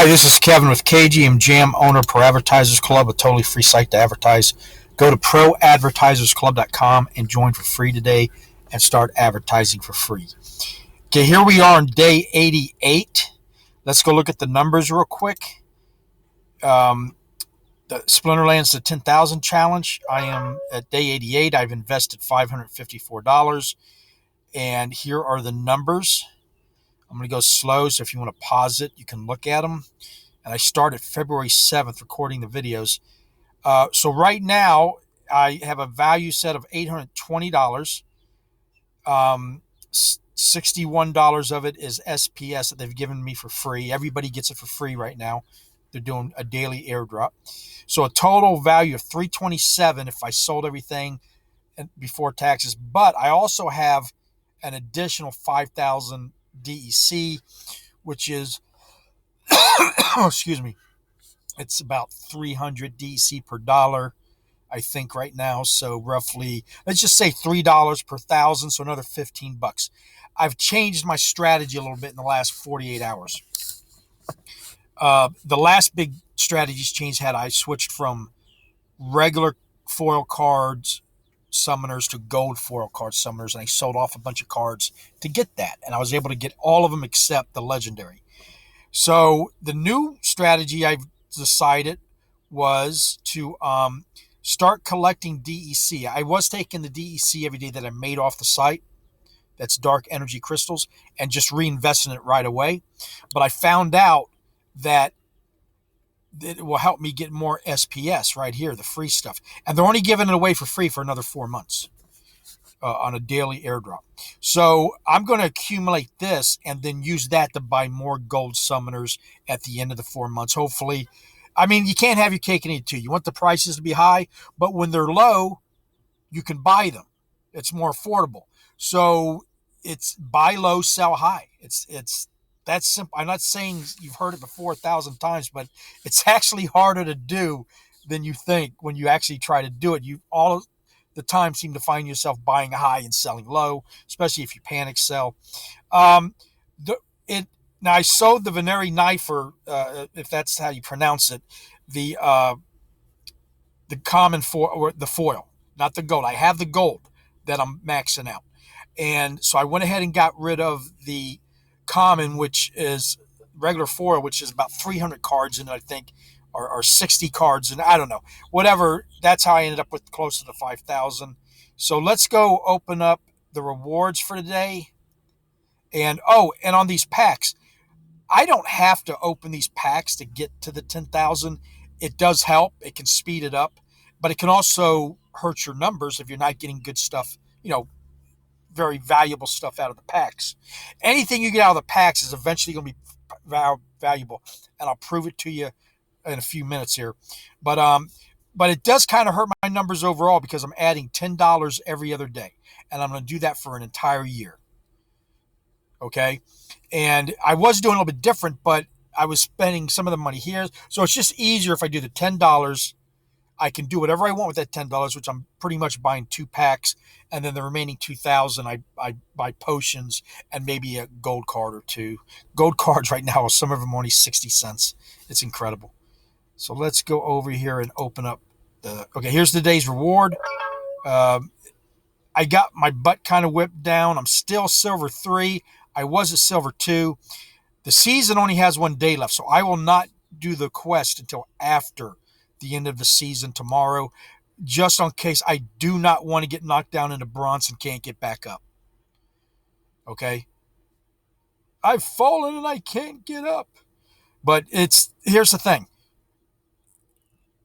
Hi, this is Kevin with KGM Jam, owner of ProAdvertisersClub, a totally free site to advertise. Go to ProAdvertisersClub.com and join for free today and start advertising for free. Okay, here we are on day 88. Let's go look at the numbers real quick. The Splinterlands, the 10,000 challenge. I am at day 88. I've invested $554. And here are the numbers. I'm going to go slow, so if you want to pause it, you can look at them. And I started February 7th recording the videos. So right now, I have a value set of $820. $61 of it is SPS that they've given me for free. Everybody gets it for free right now. They're doing a daily airdrop. So a total value of $327 if I sold everything before taxes. But I also have an additional 5,000 DEC, which is, excuse me, it's about 300 DEC per dollar, I think, right now. So roughly, let's just say $3 per thousand, so another $15. I've changed my strategy a little bit in the last 48 hours. The last big strategies change had I switched from regular foil cards summoners to gold foil card summoners, and I sold off a bunch of cards to get that, and I was able to get all of them except the legendary. So the new strategy I've decided was to start collecting DEC. I was taking the DEC every day that I made off the site, that's dark energy crystals, and just reinvesting it right away. But I found out that it will help me get more SPS right here, the free stuff. And they're only giving it away for free for another 4 months on a daily airdrop. So I'm going to accumulate this and then use that to buy more gold summoners at the end of the 4 months. Hopefully, I mean, you can't have your cake and eat it too. You want the prices to be high, but when they're low, you can buy them. It's more affordable. So it's buy low, sell high. It's that's simple. I'm not saying you've heard it before 1,000 times, but it's actually harder to do than you think when you actually try to do it. You all the time seem to find yourself buying high and selling low, especially if you panic sell. Now I sold the Veneri knife, or if that's how you pronounce it, the common foil, or the foil, not the gold. I have the gold that I'm maxing out, and so I went ahead and got rid of the common, which is regular foil, which is about 300 cards in it, I think, or 60 cards, and I don't know, whatever. That's how I ended up with close to the 5,000. So let's go open up the rewards for today. And and on these packs, I don't have to open these packs to get to the 10,000. It does help. It can speed it up, but it can also hurt your numbers if you're not getting good stuff, very valuable stuff out of the packs. Anything you get out of the packs is eventually going to be valuable, and I'll prove it to you in a few minutes here. But it does kind of hurt my numbers overall because I'm adding $10 every other day, and I'm going to do that for an entire year. Okay, and I was doing a little bit different, but I was spending some of the money here, so it's just easier if I do the $10. I can do whatever I want with that $10, which I'm pretty much buying 2 packs, and then the remaining 2,000 I buy potions and maybe a gold card or 2. Gold cards right now, some of them only 60 cents. It's incredible. So let's go over here and open up okay, here's the day's reward. I got my butt kind of whipped down. I'm still silver 3. I was at silver 2. The season only has 1 day left, so I will not do the quest until after the end of the season tomorrow, just in case I do not want to get knocked down into bronze and can't get back up. Okay? I've fallen and I can't get up. But here's the thing.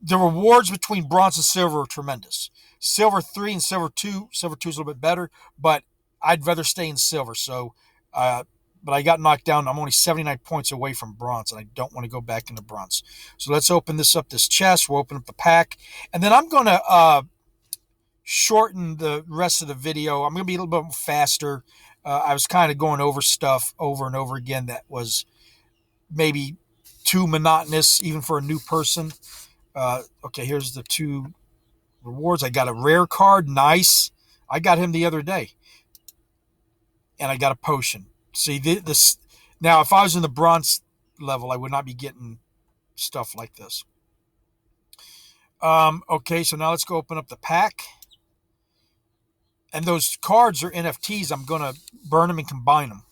The rewards between bronze and silver are tremendous. Silver 3 and silver 2. Silver 2 is a little bit better, but I'd rather stay in silver. So, but I got knocked down. I'm only 79 points away from bronze, and I don't want to go back into bronze. So let's open this chest. We'll open up the pack. And then I'm going to shorten the rest of the video. I'm going to be a little bit faster. I was kind of going over stuff over and over again that was maybe too monotonous, even for a new person. Okay, here's the 2 rewards. I got a rare card. Nice. I got him the other day. And I got a potion. See, this now, if I was in the bronze level, I would not be getting stuff like this. Okay, so now let's go open up the pack. And those cards are NFTs. I'm going to burn them and combine them.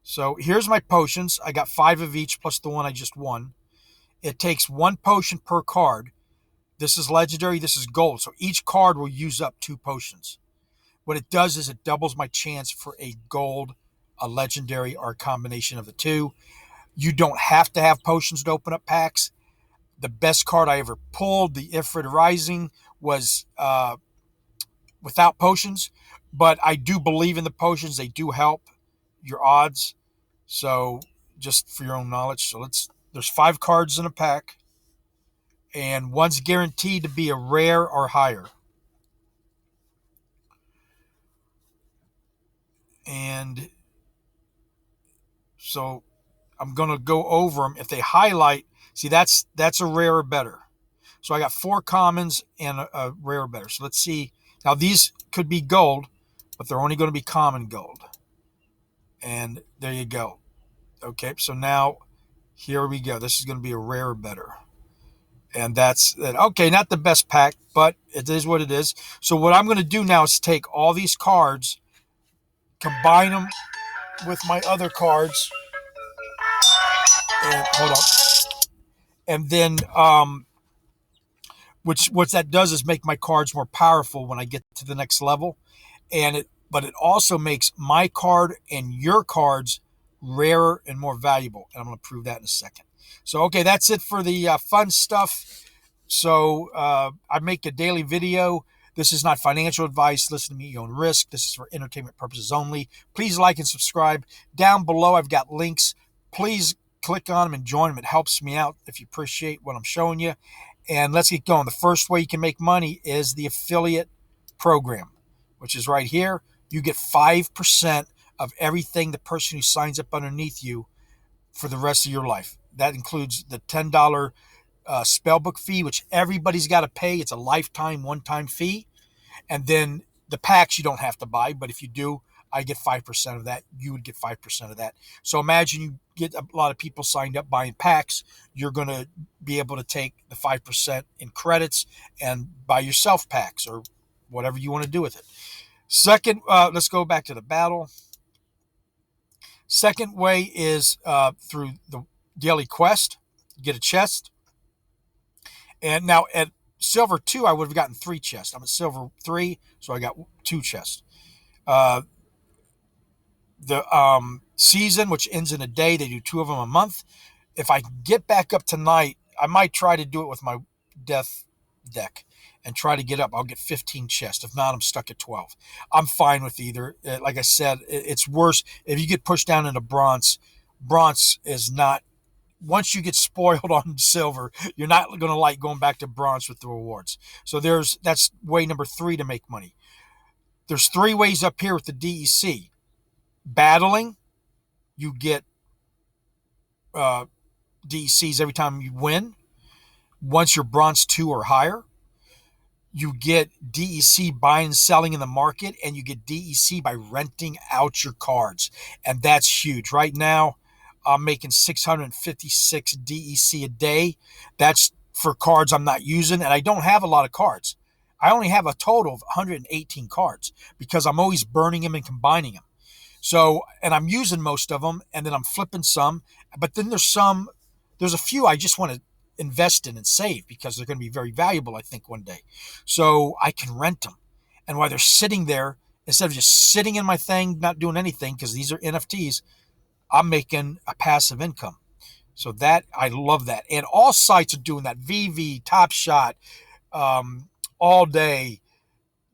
So here's my potions. I got 5 of each plus the one I just won. It takes 1 potion per card. This is legendary. This is gold. So each card will use up 2 potions. What it does is it doubles my chance for a gold, a legendary, or a combination of the two. You don't have to have potions to open up packs. The best card I ever pulled, the Ifrit Rising, was without potions. But I do believe in the potions. They do help your odds. So just for your own knowledge. So there's 5 cards in a pack. And one's guaranteed to be a rare or higher. And so I'm going to go over them. If they highlight, see, that's a rare or better. So I got 4 commons and a rare or better. So let's see. Now these could be gold, but they're only going to be common gold. And there you go. Okay, so now here we go. This is going to be a rare or better. And that's it. Okay, not the best pack, but it is what it is. So what I'm going to do now is take all these cards, combine them with my other cards, and hold on. And then what that does is make my cards more powerful when I get to the next level. But it also makes my card and your cards rarer and more valuable. And I'm going to prove that in a second. So, okay, that's it for the fun stuff. So I make a daily video. This is not financial advice. Listen to me at your own risk. This is for entertainment purposes only. Please like and subscribe. Down below, I've got links. Please click on them and join them. It helps me out if you appreciate what I'm showing you. And let's get going. The first way you can make money is the affiliate program, which is right here. You get 5% of everything the person who signs up underneath you for the rest of your life. That includes the $10 spellbook fee, which everybody's got to pay. It's a lifetime, one-time fee. And then the packs you don't have to buy, but if you do, I get 5% of that. You would get 5% of that. So imagine you get a lot of people signed up buying packs. You're going to be able to take the 5% in credits and buy yourself packs or whatever you want to do with it. Second, let's go back to the battle. Second way is through the daily quest. Get a chest. And now at silver 2, I would have gotten 3 chests. I'm at silver 3, so I got 2 chests. The season, which ends in a day, they do 2 of them a month. If I get back up tonight, I might try to do it with my death deck and try to get up. I'll get 15 chests. If not, I'm stuck at 12. I'm fine with either. Like I said, it's worse if you get pushed down into bronze. Bronze is not, once you get spoiled on silver, you're not going to like going back to bronze with the rewards. So that's way number 3 to make money. There's 3 ways up here with the DEC. Battling, you get DECs every time you win. Once you're bronze 2 or higher, you get DEC buying and selling in the market, and you get DEC by renting out your cards. And that's huge. Right now, I'm making 656 DEC a day. That's for cards I'm not using, and I don't have a lot of cards. I only have a total of 118 cards because I'm always burning them and combining them. So, and I'm using most of them, and then I'm flipping some. But then there's a few I just want to invest in and save because they're going to be very valuable, I think, one day. So I can rent them. And while they're sitting there, instead of just sitting in my thing, not doing anything, because these are NFTs, I'm making a passive income. So that, I love that. And all sites are doing that. VV, Top Shot, All Day.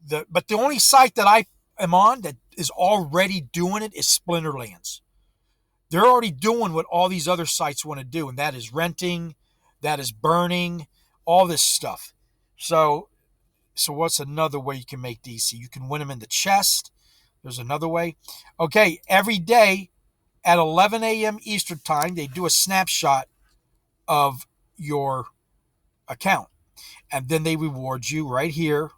But the only site that I am on that is already doing it is Splinterlands. They're already doing what all these other sites want to do, and that is renting, that is burning, all this stuff. So what's another way you can make DC? You can win them in the chest. There's another way. Okay, every day at 11 a.m. Eastern Time, they do a snapshot of your account. And then they reward you right here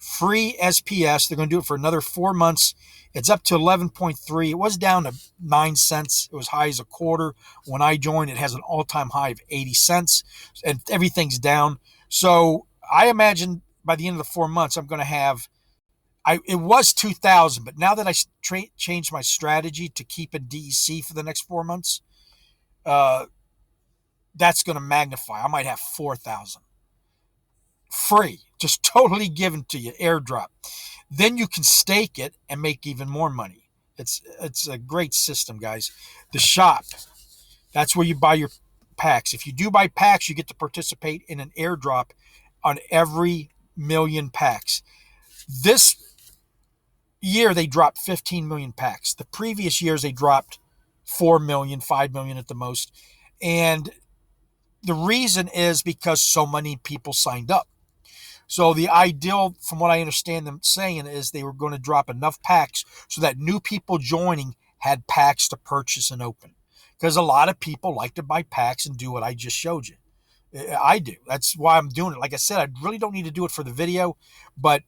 free SPS. They're going to do it for another 4 months. It's up to 11.3. It was down to 9 cents. It was high as a quarter. When I joined, it has an all-time high of 80 cents, and everything's down. So I imagine by the end of the 4 months, I'm going to have, it was 2,000, but now that I changed my strategy to keep in DEC for the next 4 months, uh, that's going to magnify. I might have 4,000 free, just totally given to you, airdrop. Then you can stake it and make even more money. It's a great system, guys. The shop, that's where you buy your packs. If you do buy packs, you get to participate in an airdrop on every million packs. This year they dropped 15 million packs. The previous years they dropped 4 million, 5 million at the most. And the reason is because so many people signed up. So the ideal, from what I understand them saying, is they were going to drop enough packs so that new people joining had packs to purchase and open. Because a lot of people like to buy packs and do what I just showed you. I do. That's why I'm doing it. Like I said, I really don't need to do it for the video, but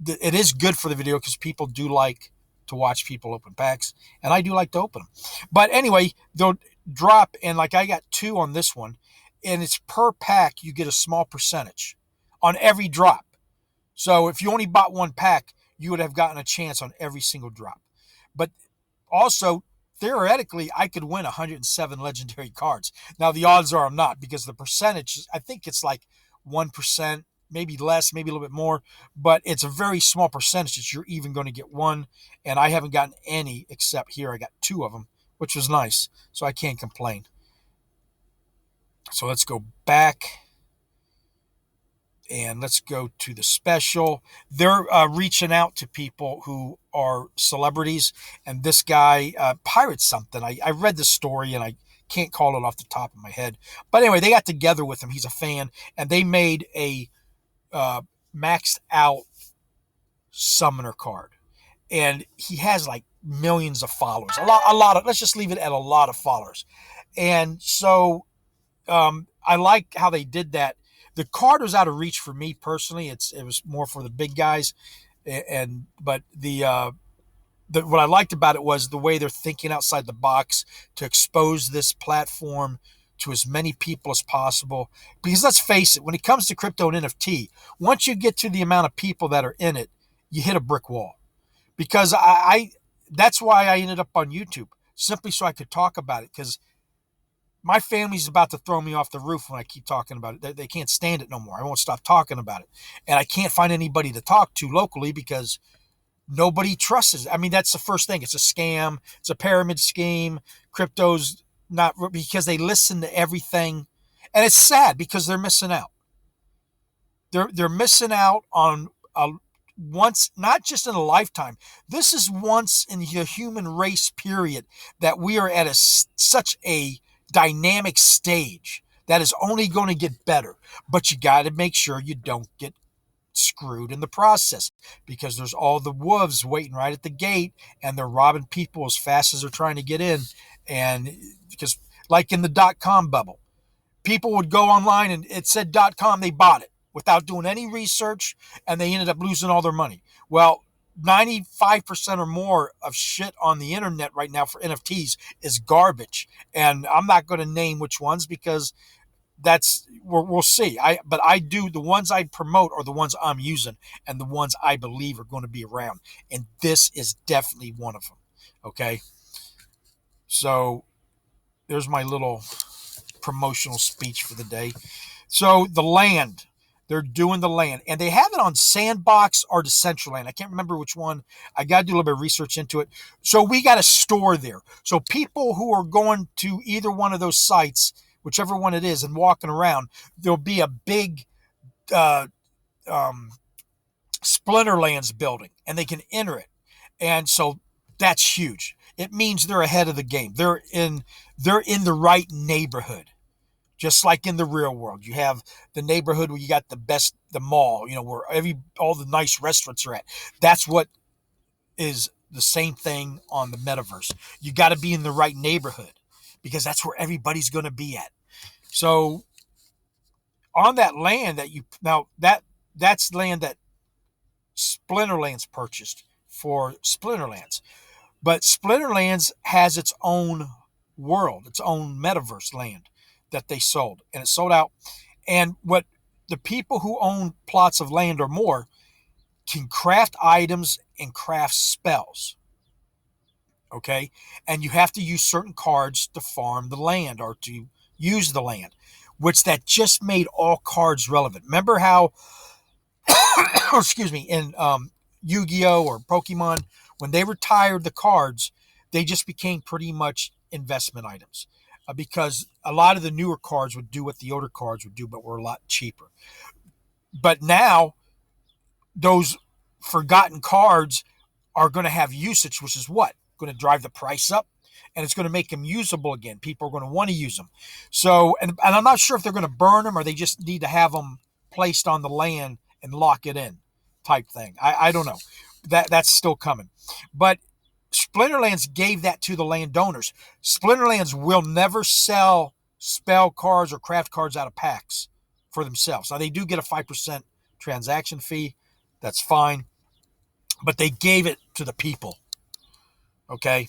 it is good for the video because people do like to watch people open packs, and I do like to open them. But anyway, they'll drop, and like I got 2 on this one, and it's per pack you get a small percentage on every drop. So if you only bought 1 pack, you would have gotten a chance on every single drop. But also, theoretically, I could win 107 legendary cards. Now, the odds are I'm not, because the percentage, I think it's like 1%, maybe less, maybe a little bit more, but it's a very small percentage that you're even going to get one. And I haven't gotten any except here. I got 2 of them, which was nice. So I can't complain. So let's go back. And let's go to the special. They're reaching out to people who are celebrities. And this guy pirates something. I read the story and I can't call it off the top of my head. But anyway, they got together with him. He's a fan. And they made a maxed out summoner card. And he has like millions of followers. A lot of, let's just leave it at a lot of followers. And so I like how they did that. The card was out of reach for me personally. It was more for the big guys, but what I liked about it was the way they're thinking outside the box to expose this platform to as many people as possible. Because let's face it, when it comes to crypto and NFT, once you get to the amount of people that are in it, you hit a brick wall. Because that's why I ended up on YouTube, simply so I could talk about it. Because my family's about to throw me off the roof when I keep talking about it. They can't stand it no more. I won't stop talking about it. And I can't find anybody to talk to locally because nobody trusts it. I mean, that's the first thing. It's a scam. It's a pyramid scheme. Crypto's not, because they listen to everything. And it's sad because they're missing out. They're missing out on once, not just in a lifetime. This is once in the human race period that we are at such a dynamic stage that is only going to get better. But you got to make sure you don't get screwed in the process, because there's all the wolves waiting right at the gate, and they're robbing people as fast as they're trying to get in. And because, like in the .com bubble, people would go online and it said .com, they bought it without doing any research, and they ended up losing all their money. Well, 95% or more of shit on the internet right now for NFTs is garbage. And I'm not going to name which ones because we'll see. But I do, the ones I promote are the ones I'm using and the ones I believe are going to be around. And this is definitely one of them. Okay. So there's my little promotional speech for the day. So the land, they're doing the land, and they have it on Sandbox or Decentraland. I can't remember which one. I got to do a little bit of research into it. So we got a store there. So people who are going to either one of those sites, whichever one it is, and walking around, there'll be a big Splinterlands building, and they can enter it. And so that's huge. It means they're ahead of the game. They're in the right neighborhood. Just like in the real world, you have the neighborhood where you got the mall, where all the nice restaurants are at. That's what is the same thing on the metaverse. You got to be in the right neighborhood because that's where everybody's going to be at. So on that land that's land that Splinterlands purchased for Splinterlands. But Splinterlands has its own world, its own metaverse land that they sold, and it sold out. And what the people who own plots of land or more can craft items and craft spells. Okay, and you have to use certain cards to farm the land or to use the land, which that just made all cards relevant. Remember how excuse me, in Yu-Gi-Oh or Pokemon, when they retired the cards, they just became pretty much investment items, because a lot of the newer cards would do what the older cards would do, but were a lot cheaper. But now those forgotten cards are going to have usage, which is what? Going to drive the price up, and it's going to make them usable again. People are going to want to use them. So, and I'm not sure if they're going to burn them or they just need to have them placed on the land and lock it in type thing. I don't know. That's still coming. But Splinterlands gave that to the landowners. Splinterlands will never sell spell cards or craft cards out of packs for themselves. Now, they do get a 5% transaction fee. That's fine. But they gave it to the people. Okay?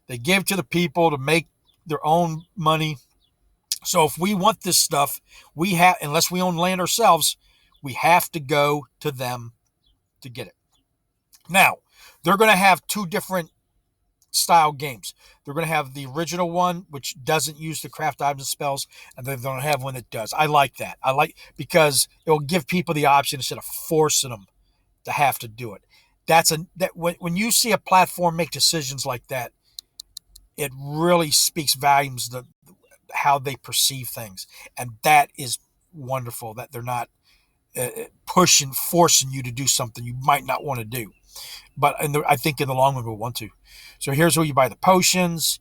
They give to the people to make their own money. So if we want this stuff, we have, unless we own land ourselves, we have to go to them to get it. Now, they're going to have two different style games. They're going to have the original one, which doesn't use the craft items and spells, and they're going to have one that does. I like that. I like, because it will give people the option instead of forcing them to have to do it. When you see a platform make decisions like that, it really speaks volumes to how they perceive things, and that is wonderful. That they're not forcing you to do something you might not want to do. But I think in the long run we'll want to. So here's where you buy the potions.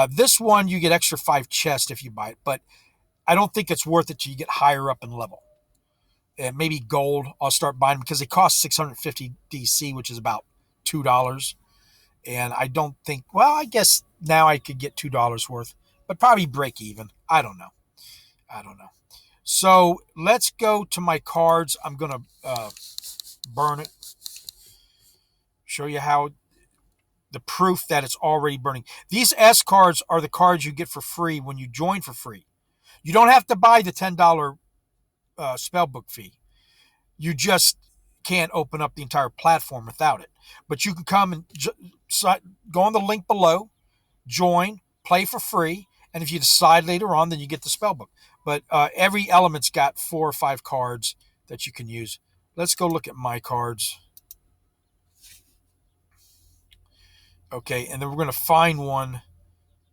This one you get extra 5 chests if you buy it, but I don't think it's worth it till you get higher up in level. And maybe gold, I'll start buying them because they cost 650 DC, which is about $2. And I don't think, well, I guess now I could get $2 worth, but probably break even. I don't know. So let's go to my cards. I'm going to burn it. Show you how the proof that it's already burning. These S cards are the cards you get for free when you join for free. You don't have to buy the $10 spellbook fee. You just can't open up the entire platform without it. But you can come and go on the link below, join, play for free, and if you decide later on, then you get the spellbook. But every element's got 4 or 5 cards that you can use. Let's go look at my cards. Okay, and then we're going to find one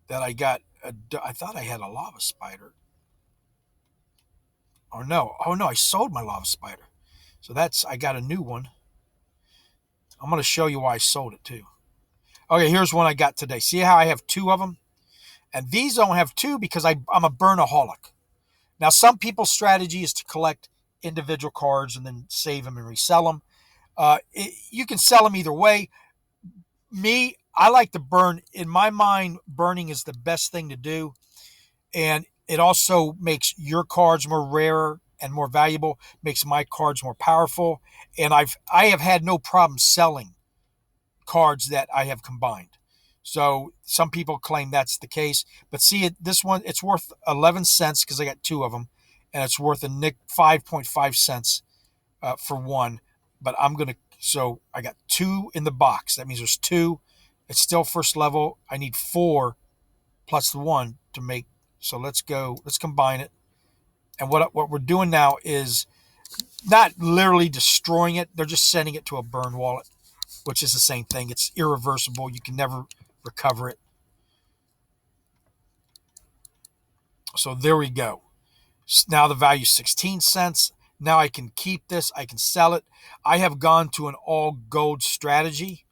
that I got. I thought I had a lava spider. Or no. Oh, no, I sold my lava spider. So I got a new one. I'm going to show you why I sold it too. Okay, here's one I got today. See how I have 2 of them? And these don't have 2 because I'm a burnaholic. Now, some people's strategy is to collect individual cards and then save them and resell them. You can sell them either way. Me, I like to burn. In my mind, burning is the best thing to do. And it also makes your cards more rarer and more valuable, makes my cards more powerful. And I have had no problem selling cards that I have combined. So some people claim that's the case, but see, this one, it's worth 11 cents because I got 2 of them, and it's worth a nick 5.5 cents for one. But so I got 2 in the box. That means there's 2. It's still first level. I need 4 plus the 1 to make. So let's combine it. And what we're doing now is not literally destroying it. They're just sending it to a burn wallet, which is the same thing. It's irreversible. You can never recover it. So there we go. Now the value is 16 cents. Now I can keep this. I can sell it. I have gone to an all gold strategy.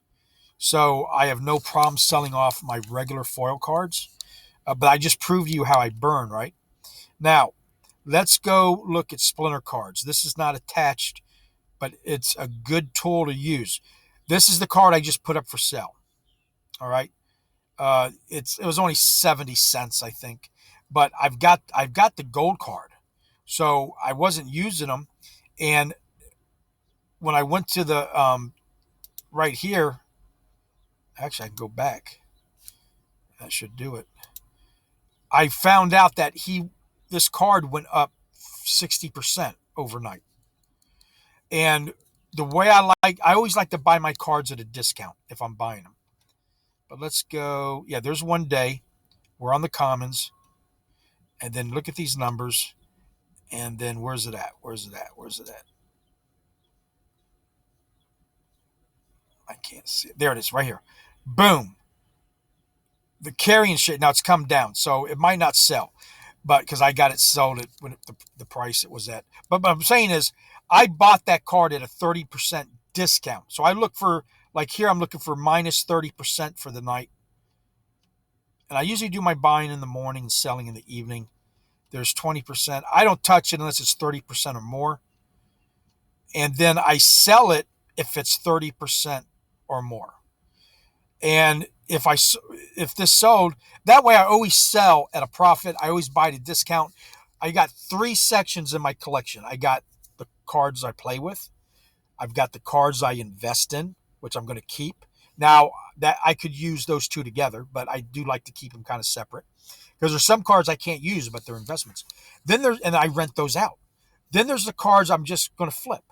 So I have no problem selling off my regular foil cards. But I just proved to you how I burn, right? Now, let's go look at splinter cards. This is not attached, but it's a good tool to use. This is the card I just put up for sale. All right. It was only 70 cents, I think, but I've got the gold card, so I wasn't using them. And when I went to the right here, actually I can go back. That should do it. I found out that this card went up 60% overnight. And the way I always like to buy my cards at a discount if I'm buying them. But let's go. Yeah, there's one day. We're on the commons. And then look at these numbers. And then where's it at? Where's it at? Where's it at? I can't see it. There it is, right here. Boom. The carrying shit. Now it's come down, so it might not sell, but because I got it sold at when the price it was at. But what I'm saying is, I bought that card at a 30% discount. So I look for, like here, I'm looking for minus 30% for the night. And I usually do my buying in the morning and selling in the evening. There's 20%. I don't touch it unless it's 30% or more. And then I sell it if it's 30% or more. And if this sold, that way I always sell at a profit. I always buy at a discount. I got 3 sections in my collection. I got the cards I play with. I've got the cards I invest in, which I'm going to keep. Now, that I could use those two together, but I do like to keep them kind of separate because there's some cards I can't use, but they're investments. And I rent those out. Then there's the cards I'm just going to flip.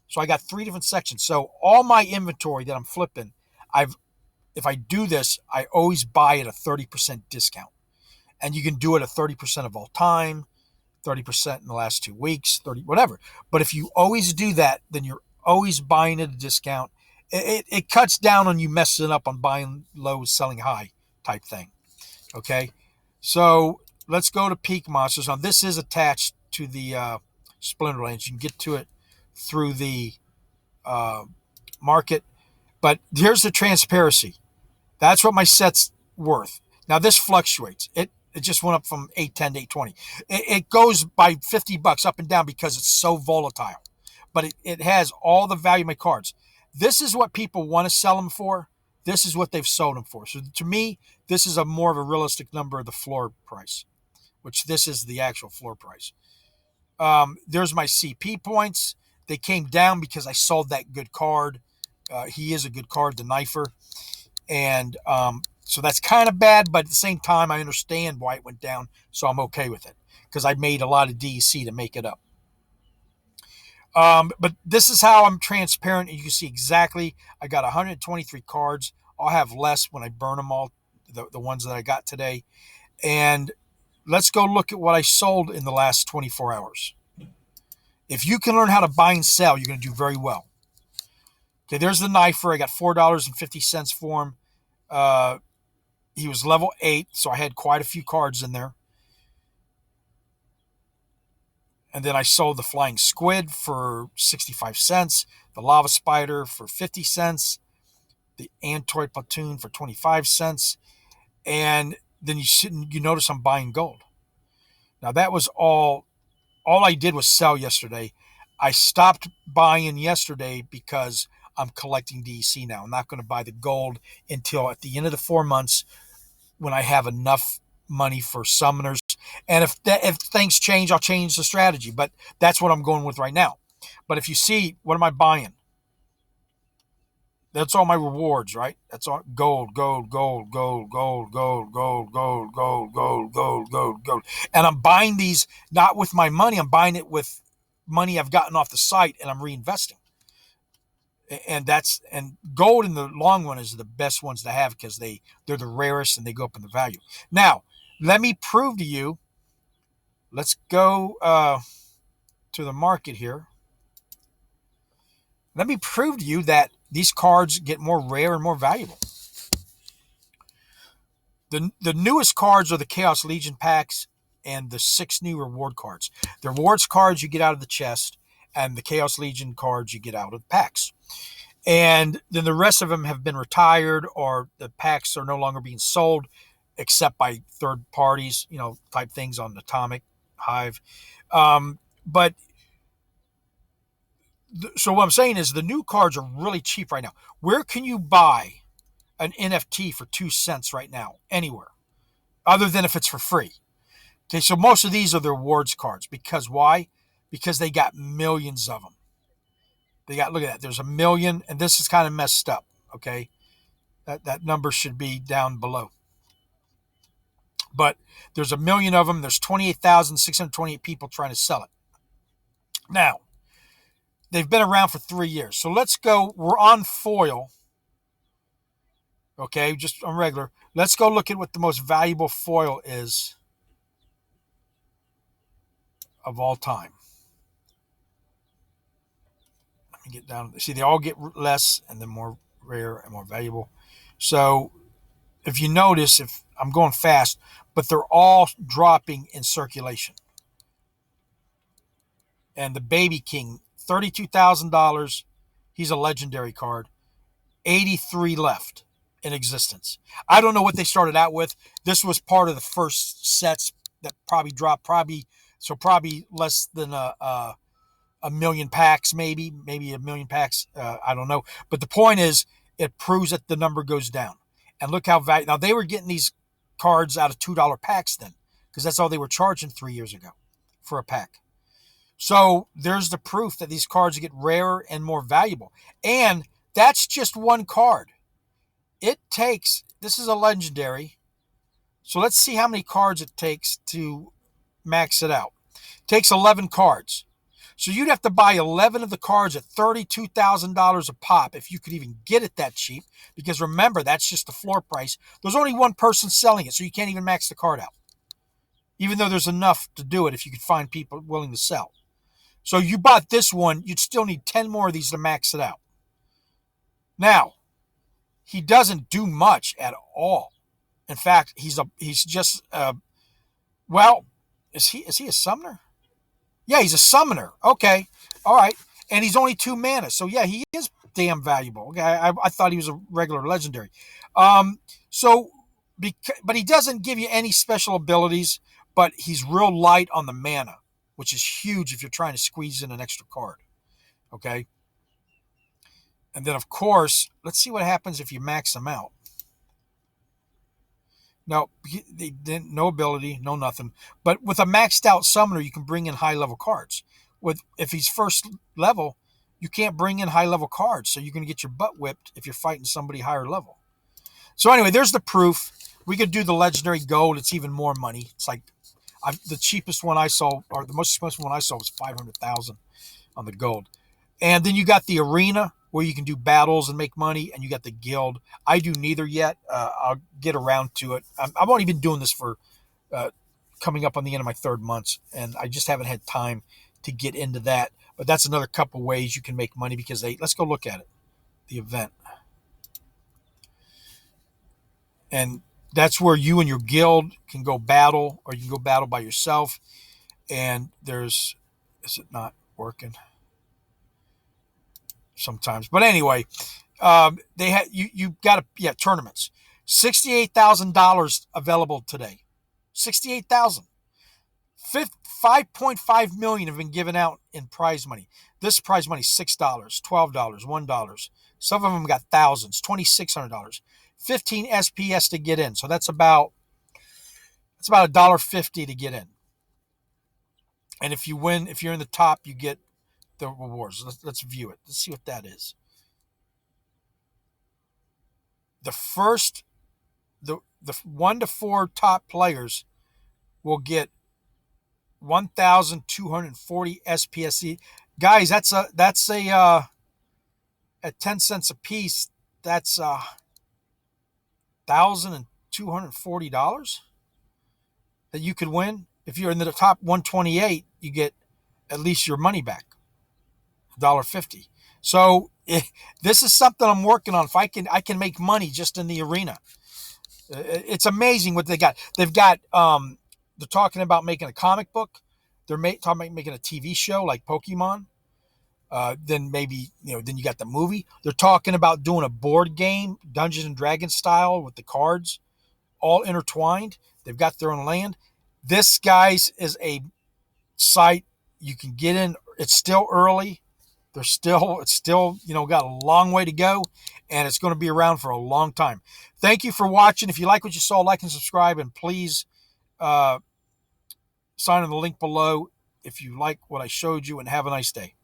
So I got 3 different sections. So all my inventory that I'm flipping, if I do this, I always buy at a 30% discount. And you can do it at 30% of all time, 30% in the last 2 weeks, 30, whatever. But if you always do that, then you're always buying at a discount. It cuts down on you messing up on buying low, selling high type thing. Okay. So let's go to Peak Monsters. Now this is attached to the Splinterlands. You can get to it through the market. But here's the transparency. That's what my set's worth. Now this fluctuates. It just went up from 810 to 820. It goes by $50 up and down because it's so volatile. But it has all the value of my cards. This is what people want to sell them for. This is what they've sold them for. So to me, this is a more of a realistic number of the floor price, which this is the actual floor price. There's my CP points. They came down because I sold that good card. He is a good card, the Knifer. And so that's kind of bad, but at the same time, I understand why it went down, so I'm okay with it because I made a lot of DEC to make it up. But this is how I'm transparent, and you can see exactly. I got 123 cards. I'll have less when I burn them all, the ones that I got today. And let's go look at what I sold in the last 24 hours. If you can learn how to buy and sell, you're going to do very well. Okay, there's the Knifer. I got $4.50 for him. He was level 8, so I had quite a few cards in there. And then I sold the Flying Squid for 65 cents, the Lava Spider for 50 cents, the Antoid Platoon for 25 cents. And then you notice I'm buying gold. Now that was all I did was sell yesterday. I stopped buying yesterday because I'm collecting DEC now. I'm not going to buy the gold until at the end of the 4 months when I have enough money for summoners. And if things change, I'll change the strategy. But that's what I'm going with right now. But if you see, what am I buying? That's all my rewards, right? That's all gold, gold, gold, gold, gold, gold, gold, gold, gold, gold, gold, gold, gold. And I'm buying these not with my money. I'm buying it with money I've gotten off the site, and I'm reinvesting. And gold in the long run is the best ones to have because they're the rarest and they go up in the value. Now, let me prove to you. Let's go to the market here. Let me prove to you that these cards get more rare and more valuable. The newest cards are the Chaos Legion packs and the 6 new reward cards. The rewards cards you get out of the chest, and the Chaos Legion cards you get out of the packs. And then the rest of them have been retired, or the packs are no longer being sold except by third parties, type things on Atomic, Hive. So what I'm saying is the new cards are really cheap right now. Where can you buy an NFT for 2 cents right now? Anywhere. Other than if it's for free. Okay, so most of these are the rewards cards. Because why? Because they got millions of them. They got, look at that. There's a million, and this is kind of messed up. Okay. That number should be down below. But there's a million of them. There's 28,628 people trying to sell it. Now, they've been around for 3 years. So let's go. We're on foil. Okay, just on regular. Let's go look at what the most valuable foil is of all time. Let me get down. See, they all get less and then more rare and more valuable. So if you notice, if I'm going fast, but they're all dropping in circulation. And the Baby King, $32,000. He's a legendary card. 83 left in existence. I don't know what they started out with. This was part of the first sets that probably dropped, probably less than a million packs, maybe a million packs. I don't know. But the point is, it proves that the number goes down. And look how valuable. Now, they were getting these cards out of $2 packs then, because that's all they were charging 3 years ago for a pack. So there's the proof that these cards get rarer and more valuable. And that's just one card. It takes, this is a legendary. So let's see how many cards it takes to max it out. It takes 11 cards. So you'd have to buy 11 of the cards at $32,000 a pop if you could even get it that cheap. Because remember, that's just the floor price. There's only one person selling it, so you can't even max the card out. Even though there's enough to do it if you could find people willing to sell. So you bought this one, you'd still need 10 more of these to max it out. Now, he doesn't do much at all. In fact, he's just well, is he a summoner? Yeah, he's a summoner. Okay. All right. And he's only 2 mana. So yeah, he is damn valuable. Okay. I thought he was a regular legendary. But he doesn't give you any special abilities, but he's real light on the mana, which is huge if you're trying to squeeze in an extra card. Okay. And then, of course, let's see what happens if you max them out. No, they didn't, no ability, no nothing. But with a maxed out summoner, you can bring in high level cards. If he's first level, you can't bring in high level cards, so you're going to get your butt whipped if you're fighting somebody higher level. So anyway, there's the proof. We could do the legendary gold. It's even more money. It's like the cheapest one I saw, or the most expensive one I saw, was $500,000 on the gold. And then you got the arena, where you can do battles and make money, and you got the guild. I do neither yet. I'll get around to it. I've only been doing this for coming up on the end of my 3rd month, and I just haven't had time to get into that. But that's another couple ways you can make money, because let's go look at it, the event. And that's where you and your guild can go battle, or you can go battle by yourself. And is it not working? Sometimes, but anyway, they had you got tournaments. $68,000 available today. 68,000. 5.5 million have been given out in prize money. This prize money is $6, $12, $1. Some of them got thousands. $2,600. 15 SPS to get in. So that's about $1.50 to get in. And if you win, if you're in the top, you get the rewards. Let's view it. Let's see what that is. The 1 to 4 top players will get 1,240 SPSE. Guys, that's a at 10 cents a piece, that's $1,240 that you could win. If you're in the top 128, you get at least your money back. $1.50. So this is something I'm working on. If I can make money just in the arena. It's amazing what they got. They've got they're talking about making a comic book. They're talking about making a TV show like Pokemon. Then maybe then you got the movie. They're talking about doing a board game, Dungeons and Dragons style, with the cards all intertwined. They've got their own land. This, guys, is a site you can get in. It's still early. It's still got a long way to go, and it's going to be around for a long time. Thank you for watching. If you like what you saw, like and subscribe, and please sign on the link below if you like what I showed you, and have a nice day.